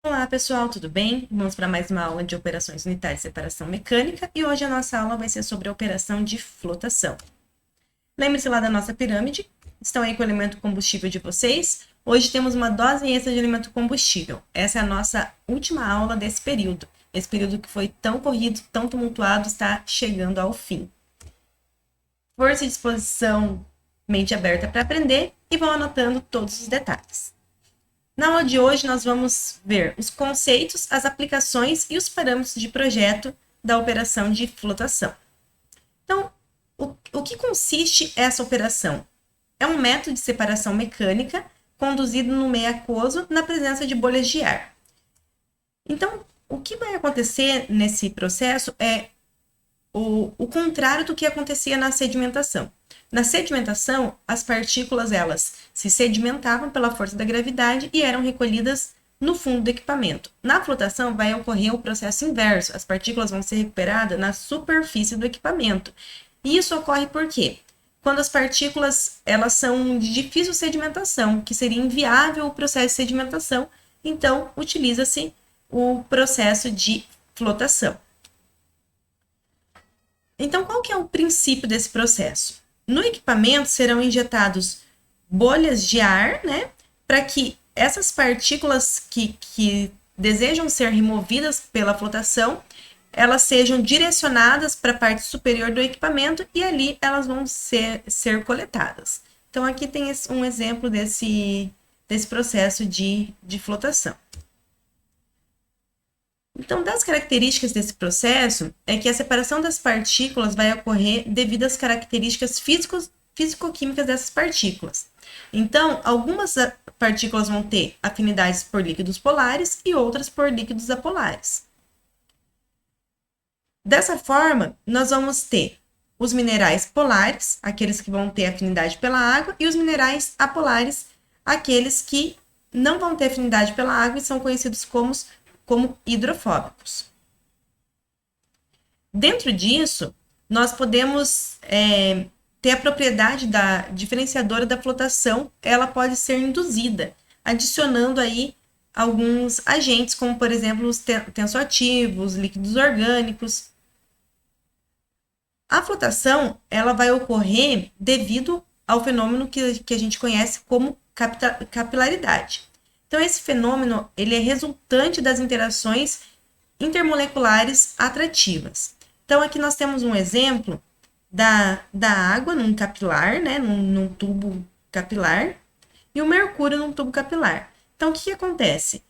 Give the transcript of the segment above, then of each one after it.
Olá pessoal, tudo bem? Vamos para mais uma aula de operações unitárias de separação mecânica e hoje a nossa aula vai ser sobre a operação de flotação. Lembre-se lá da nossa pirâmide, estão aí com o elemento combustível de vocês. Hoje temos uma dose extra de elemento combustível. Essa é a nossa última aula desse período. Esse período que foi tão corrido, tão tumultuado, está chegando ao fim. Força e disposição, mente aberta para aprender e vão anotando todos os detalhes. Na aula de hoje, nós vamos ver os conceitos, as aplicações e os parâmetros de projeto da operação de flotação. Então, o que consiste essa operação? É um método de separação mecânica conduzido no meio aquoso na presença de bolhas de ar. Então, o que vai acontecer nesse processo é o contrário do que acontecia na sedimentação. Na sedimentação, as partículas elas se sedimentavam pela força da gravidade e eram recolhidas no fundo do equipamento. Na flotação vai ocorrer o processo inverso, as partículas vão ser recuperadas na superfície do equipamento. E isso ocorre por quê? Quando as partículas elas são de difícil sedimentação, que seria inviável o processo de sedimentação, então utiliza-se o processo de flotação. Então, qual que é o princípio desse processo? No equipamento serão injetados bolhas de ar, né, para que essas partículas que desejam ser removidas pela flotação, elas sejam direcionadas para a parte superior do equipamento e ali elas vão ser coletadas. Então, aqui tem um exemplo desse processo de flotação. Então, das características desse processo é que a separação das partículas vai ocorrer devido às características físico-químicas dessas partículas. Então, algumas partículas vão ter afinidades por líquidos polares e outras por líquidos apolares. Dessa forma, nós vamos ter os minerais polares, aqueles que vão ter afinidade pela água, e os minerais apolares, aqueles que não vão ter afinidade pela água e são conhecidos como hidrofóbicos. Dentro disso, nós podemos ter a propriedade da diferenciadora da flotação, ela pode ser induzida, adicionando aí alguns agentes, como por exemplo os tensoativos, líquidos orgânicos. A flotação, ela vai ocorrer devido ao fenômeno que a gente conhece como capilaridade. Então, esse fenômeno ele é resultante das interações intermoleculares atrativas. Então, aqui nós temos um exemplo da água num capilar, né, num tubo capilar, e o mercúrio num tubo capilar. Então, o que acontece?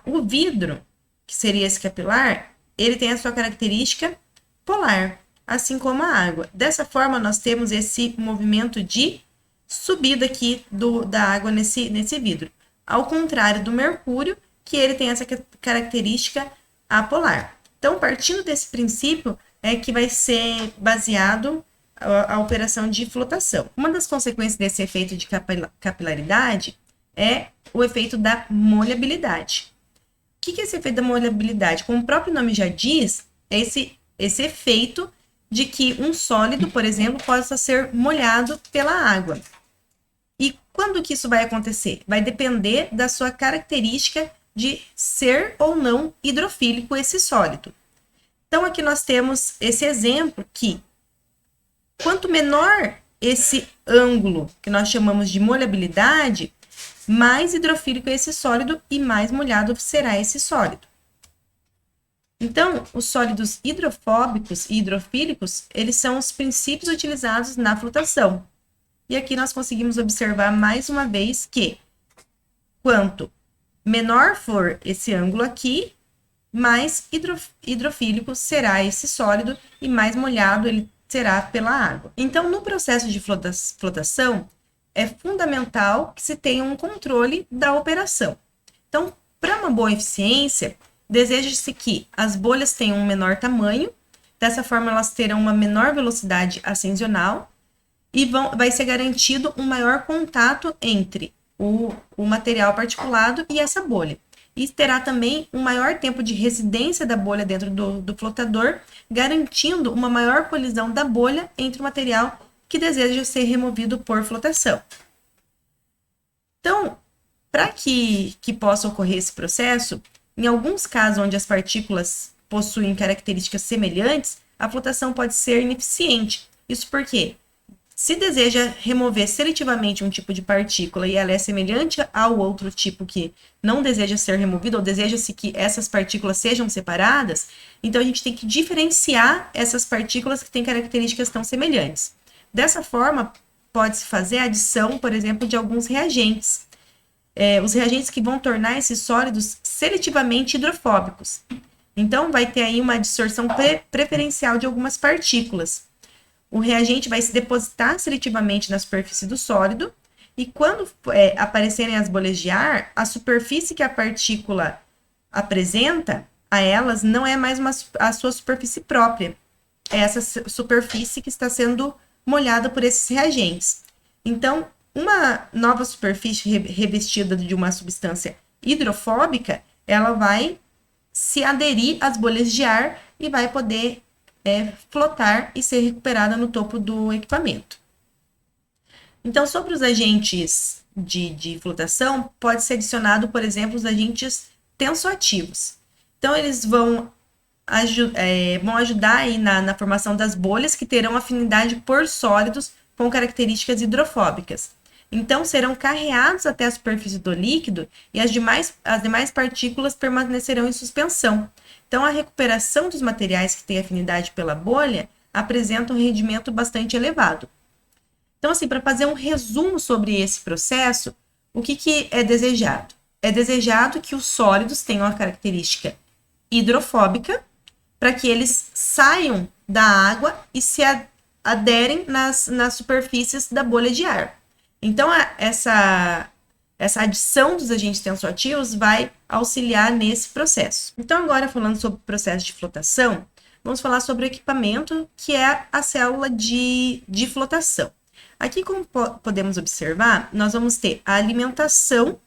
O vidro, que seria esse capilar, ele tem a sua característica polar, assim como a água. Dessa forma, nós temos esse movimento de subida aqui da água nesse vidro. Ao contrário do mercúrio, que ele tem essa característica apolar. Então, partindo desse princípio, é que vai ser baseado a operação de flotação. Uma das consequências desse efeito de capilaridade é o efeito da molhabilidade. O que é esse efeito da molhabilidade? Como o próprio nome já diz, é esse efeito de que um sólido, por exemplo, possa ser molhado pela água. E quando que isso vai acontecer? Vai depender da sua característica de ser ou não hidrofílico esse sólido. Então, aqui nós temos esse exemplo que, quanto menor esse ângulo que nós chamamos de molhabilidade, mais hidrofílico é esse sólido e mais molhado será esse sólido. Então, os sólidos hidrofóbicos e hidrofílicos, eles são os princípios utilizados na flotação. E aqui nós conseguimos observar mais uma vez que quanto menor for esse ângulo aqui, mais hidrofílico será esse sólido e mais molhado ele será pela água. Então, no processo de flotação, é fundamental que se tenha um controle da operação. Então, para uma boa eficiência, deseja-se que as bolhas tenham um menor tamanho, dessa forma elas terão uma menor velocidade ascensional, e vai ser garantido um maior contato entre o material particulado e essa bolha. E terá também um maior tempo de residência da bolha dentro do flotador, garantindo uma maior colisão da bolha entre o material que deseja ser removido por flotação. Então, Para que possa ocorrer esse processo, em alguns casos onde as partículas possuem características semelhantes, a flotação pode ser ineficiente. Isso porque, se deseja remover seletivamente um tipo de partícula e ela é semelhante ao outro tipo que não deseja ser removido, ou deseja-se que essas partículas sejam separadas, então a gente tem que diferenciar essas partículas que têm características tão semelhantes. Dessa forma, pode-se fazer a adição, por exemplo, de alguns reagentes. Os reagentes que vão tornar esses sólidos seletivamente hidrofóbicos. Então, vai ter aí uma dissorção preferencial de algumas partículas. O reagente vai se depositar seletivamente na superfície do sólido e quando aparecerem as bolhas de ar, a superfície que a partícula apresenta a elas não é mais a sua superfície própria. É essa superfície que está sendo molhada por esses reagentes. Então, uma nova superfície revestida de uma substância hidrofóbica, ela vai se aderir às bolhas de ar e vai poder flotar e ser recuperada no topo do equipamento. Então, sobre os agentes de flotação, pode ser adicionado, por exemplo, os agentes tensoativos. Então, eles vão ajudar aí na formação das bolhas que terão afinidade por sólidos com características hidrofóbicas. Então, serão carreados até a superfície do líquido e as demais partículas permanecerão em suspensão. Então, a recuperação dos materiais que têm afinidade pela bolha apresenta um rendimento bastante elevado. Então, assim, para fazer um resumo sobre esse processo, o que é desejado? É desejado que os sólidos tenham a característica hidrofóbica para que eles saiam da água e se aderem nas superfícies da bolha de ar. Então, essa adição dos agentes tensoativos vai auxiliar nesse processo. Então, agora falando sobre o processo de flotação, vamos falar sobre o equipamento que é a célula de flotação. Aqui, como podemos observar, nós vamos ter a alimentação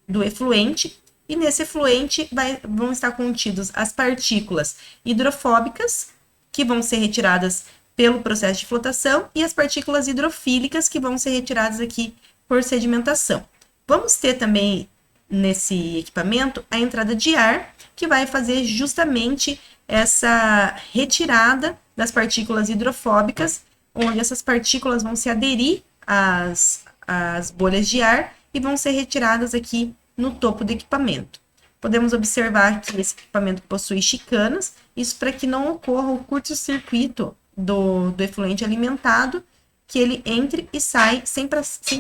do efluente e nesse efluente vão estar contidos as partículas hidrofóbicas, que vão ser retiradas pelo processo de flotação, e as partículas hidrofílicas, que vão ser retiradas aqui por sedimentação. Vamos ter também, nesse equipamento, a entrada de ar, que vai fazer justamente essa retirada das partículas hidrofóbicas, onde essas partículas vão se aderir às bolhas de ar e vão ser retiradas aqui no topo do equipamento. Podemos observar que esse equipamento possui chicanas, isso para que não ocorra o curto-circuito do efluente alimentado, que ele entre e sai sem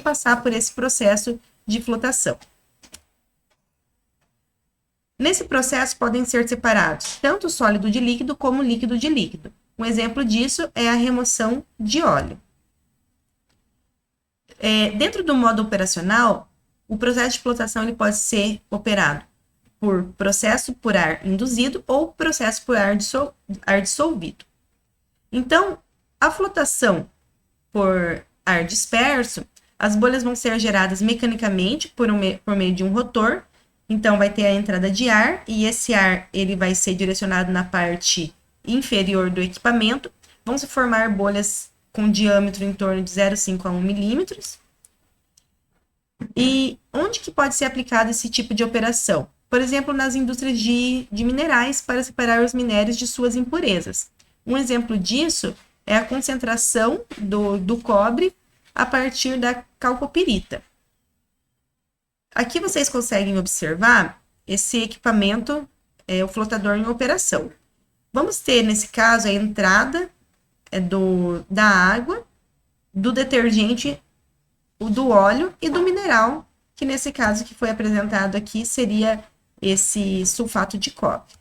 passar por esse processo de flotação. Nesse processo podem ser separados tanto sólido de líquido como líquido de líquido. Um exemplo disso é a remoção de óleo. Dentro do modo operacional, o processo de flotação ele pode ser operado por processo por ar induzido ou processo por ar dissolvido. Então, a flotação por ar disperso, as bolhas vão ser geradas mecanicamente por meio de um rotor. Então, vai ter a entrada de ar e esse ar ele vai ser direcionado na parte inferior do equipamento. Vão se formar bolhas com diâmetro em torno de 0,5 a 1 milímetros. E onde que pode ser aplicado esse tipo de operação? Por exemplo, nas indústrias de minerais para separar os minérios de suas impurezas. Um exemplo disso é a concentração do cobre a partir da calcopirita. Aqui vocês conseguem observar esse equipamento, o flotador em operação. Vamos ter, nesse caso, a entrada da água, do detergente, do óleo e do mineral, que nesse caso que foi apresentado aqui seria esse sulfato de cobre.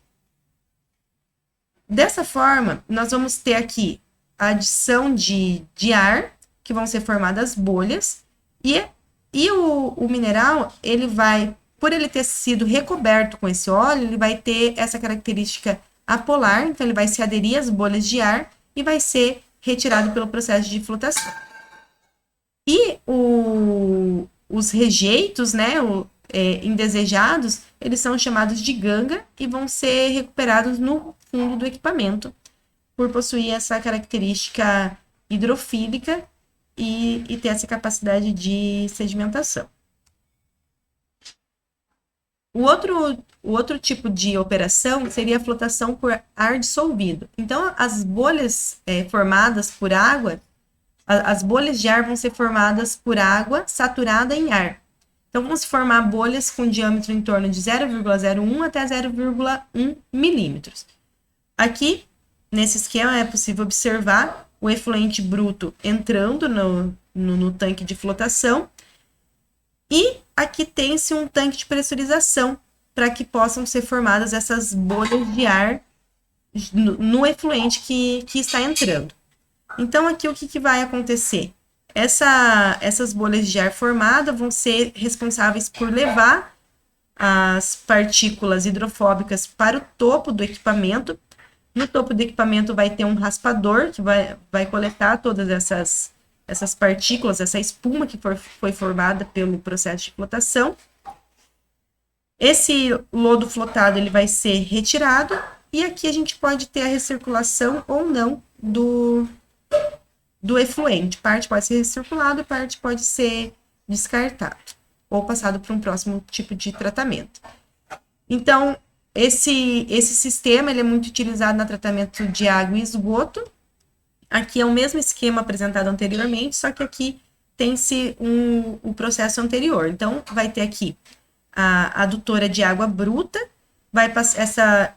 Dessa forma, nós vamos ter aqui a adição de ar, que vão ser formadas bolhas, e o mineral, ele vai, por ele ter sido recoberto com esse óleo, ele vai ter essa característica apolar, então ele vai se aderir às bolhas de ar e vai ser retirado pelo processo de flotação. E os rejeitos, né, indesejados, eles são chamados de ganga e vão ser recuperados no fundo do equipamento, por possuir essa característica hidrofílica e ter essa capacidade de sedimentação. O outro tipo de operação seria a flotação por ar dissolvido. Então, as bolhas formadas por água, as bolhas de ar vão ser formadas por água saturada em ar. Então, vão se formar bolhas com diâmetro em torno de 0,01 até 0,1 milímetros. Aqui, nesse esquema, é possível observar o efluente bruto entrando no tanque de flotação. E aqui tem-se um tanque de pressurização para que possam ser formadas essas bolhas de ar no efluente que está entrando. Então, aqui o que vai acontecer? Essas bolhas de ar formadas vão ser responsáveis por levar as partículas hidrofóbicas para o topo do equipamento. No topo do equipamento vai ter um raspador que vai coletar todas essas partículas, essa espuma que foi formada pelo processo de flotação. Esse lodo flotado ele vai ser retirado e aqui a gente pode ter a recirculação ou não do efluente. Parte pode ser recirculado, parte pode ser descartado ou passado para um próximo tipo de tratamento. Então, esse sistema ele é muito utilizado no tratamento de água e esgoto. Aqui é o mesmo esquema apresentado anteriormente, só que aqui tem-se o processo anterior. Então, vai ter aqui a adutora de água bruta,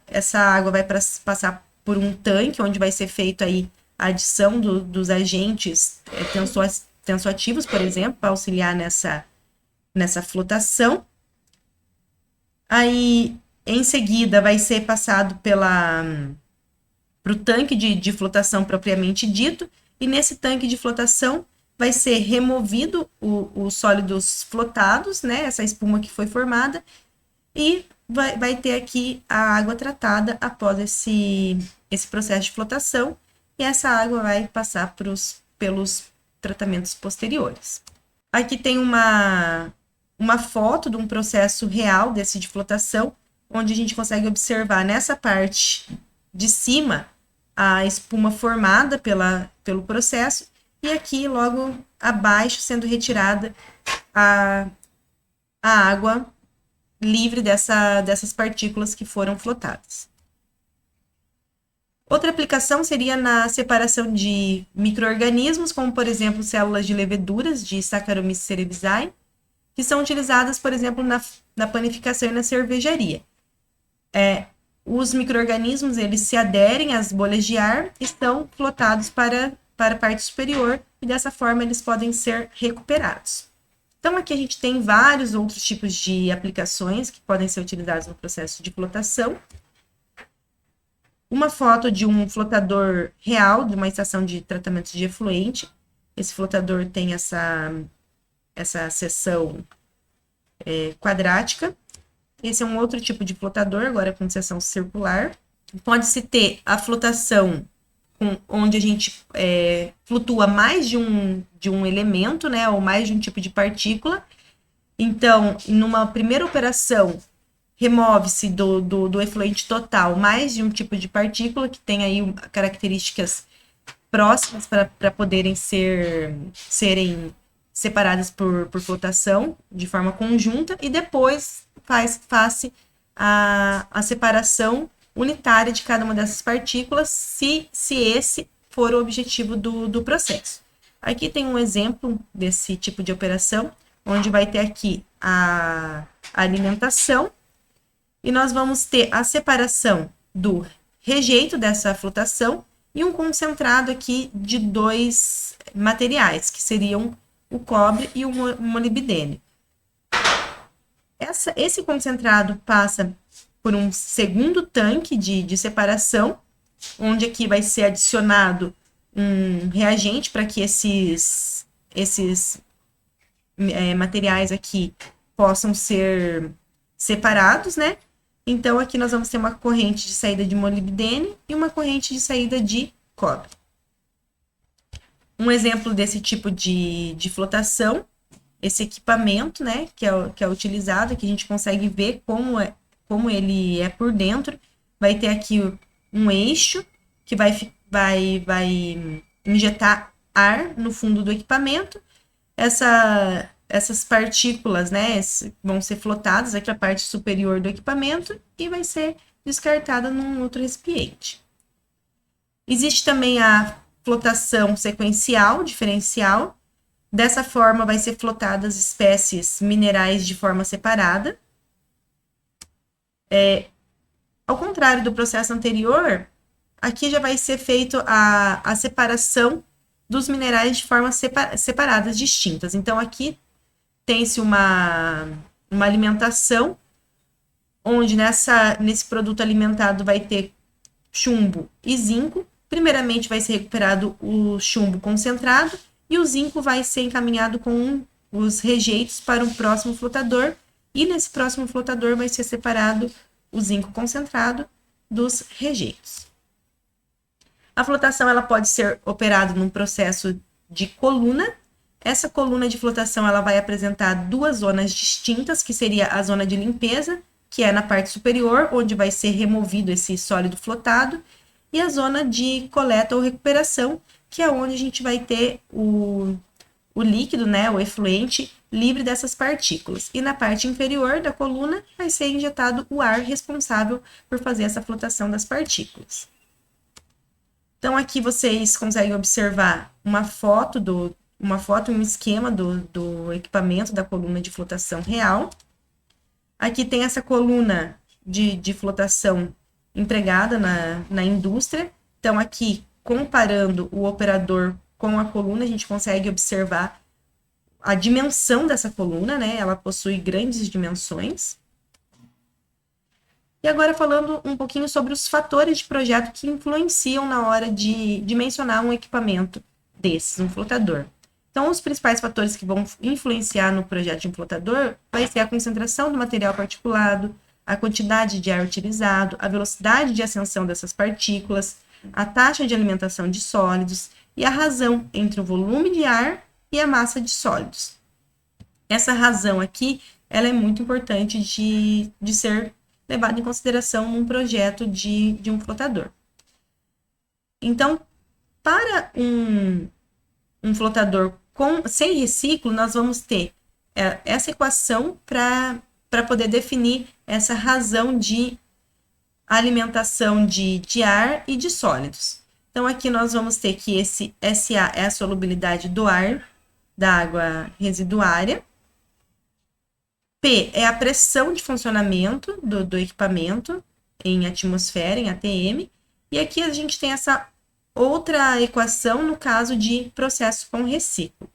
essa água vai passar por um tanque, onde vai ser feito aí a adição dos agentes tensoativos, por exemplo, para auxiliar nessa flotação. Aí, em seguida, vai ser passado para o tanque de flotação propriamente dito, e nesse tanque de flotação vai ser removido os sólidos flotados, né, essa espuma que foi formada, e vai ter aqui a água tratada após esse processo de flotação, e essa água vai passar pelos tratamentos posteriores. Aqui tem uma foto de um processo real desse de flotação, onde a gente consegue observar nessa parte de cima a espuma formada pelo processo, e aqui logo abaixo sendo retirada a água livre dessas partículas que foram flotadas. Outra aplicação seria na separação de micro-organismos, como por exemplo células de leveduras de Saccharomyces cerevisiae, que são utilizadas, por exemplo, na panificação e na cervejaria. Os micro-organismos, eles se aderem às bolhas de ar e estão flotados para a parte superior, e dessa forma eles podem ser recuperados. Então, aqui a gente tem vários outros tipos de aplicações que podem ser utilizados no processo de flotação. Uma foto de um flotador real, de uma estação de tratamento de efluente. Esse flotador tem essa seção quadrática. Esse é um outro tipo de flotador, agora com seção circular. Pode-se ter a flotação onde a gente flutua mais de um elemento, né, ou mais de um tipo de partícula. Então, numa primeira operação, remove-se do efluente total mais de um tipo de partícula, que tem aí características próximas para poderem serem separadas por flotação de forma conjunta, e depois faz-se a separação unitária de cada uma dessas partículas, se esse for o objetivo do processo. Aqui tem um exemplo desse tipo de operação, onde vai ter aqui a alimentação, e nós vamos ter a separação do rejeito dessa flotação e um concentrado aqui de dois materiais, que seriam o cobre e o molibdênio. Esse concentrado passa por um segundo tanque de separação, onde aqui vai ser adicionado um reagente para que esses materiais aqui possam ser separados, né? Então, aqui nós vamos ter uma corrente de saída de molibdênio e uma corrente de saída de cobre. Um exemplo desse tipo de flotação, esse equipamento, né, que é utilizado, que a gente consegue ver como ele é por dentro. Vai ter aqui um eixo que vai injetar ar no fundo do equipamento. essas partículas, né, vão ser flotadas aqui para a parte superior do equipamento e vai ser descartada num outro recipiente. Existe também a flotação sequencial, diferencial. Dessa forma, vai ser flotadas espécies minerais de forma separada. Ao contrário do processo anterior, aqui já vai ser feito a separação dos minerais de formas separadas, distintas. Então, aqui tem-se uma alimentação, onde nesse produto alimentado vai ter chumbo e zinco. Primeiramente vai ser recuperado o chumbo concentrado e o zinco vai ser encaminhado com os rejeitos para o próximo flotador. E nesse próximo flotador vai ser separado o zinco concentrado dos rejeitos. A flotação ela pode ser operada num processo de coluna. Essa coluna de flotação ela vai apresentar duas zonas distintas, que seria a zona de limpeza, que é na parte superior, onde vai ser removido esse sólido flotado, e a zona de coleta ou recuperação, que é onde a gente vai ter o líquido, né, o efluente, livre dessas partículas. E na parte inferior da coluna vai ser injetado o ar responsável por fazer essa flotação das partículas. Então, aqui vocês conseguem observar uma foto e um esquema do equipamento da coluna de flotação real. Aqui tem essa coluna de flotação empregada na indústria. Então, aqui, comparando o operador com a coluna, a gente consegue observar a dimensão dessa coluna, né? Ela possui grandes dimensões. E agora falando um pouquinho sobre os fatores de projeto que influenciam na hora de dimensionar um equipamento desses, um flotador. Então, os principais fatores que vão influenciar no projeto de um flotador vai ser a concentração do material particulado, a quantidade de ar utilizado, a velocidade de ascensão dessas partículas, a taxa de alimentação de sólidos e a razão entre o volume de ar e a massa de sólidos. Essa razão aqui, ela é muito importante de ser levada em consideração num projeto de um flotador. Então, para um flotador sem reciclo, nós vamos ter essa equação para poder definir essa razão de alimentação de ar e de sólidos. Então, aqui nós vamos ter que esse SA é a solubilidade do ar, da água residuária. P é a pressão de funcionamento do equipamento em atmosfera, em ATM. E aqui a gente tem essa outra equação no caso de processo com reciclo.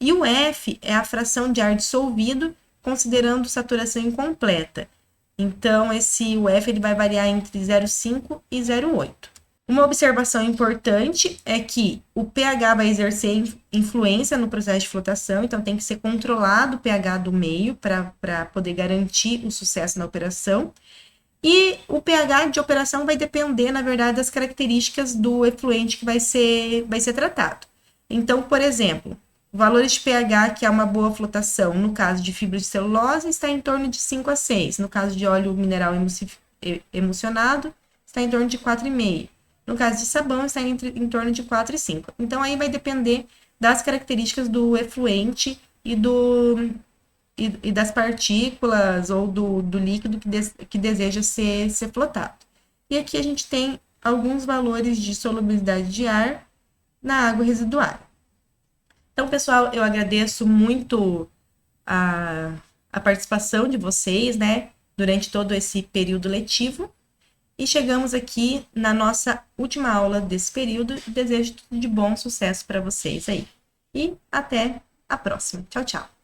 E o F é a fração de ar dissolvido, considerando saturação incompleta. Então, o F ele vai variar entre 0,5 e 0,8. Uma observação importante é que o pH vai exercer influência no processo de flotação, então tem que ser controlado o pH do meio para poder garantir o sucesso na operação. E o pH de operação vai depender, na verdade, das características do efluente que vai ser tratado. Então, por exemplo, valores de pH que é uma boa flotação, no caso de fibra de celulose, está em torno de 5 a 6. No caso de óleo mineral emulsionado, está em torno de 4,5. No caso de sabão, está em torno de 4 e 5. Então, aí vai depender das características do efluente e das partículas ou do líquido que deseja ser flotado. E aqui a gente tem alguns valores de solubilidade de ar na água residuária. Então, pessoal, eu agradeço muito a participação de vocês, né, durante todo esse período letivo. E chegamos aqui na nossa última aula desse período. Desejo tudo de bom, sucesso para vocês aí. E até a próxima. Tchau, tchau.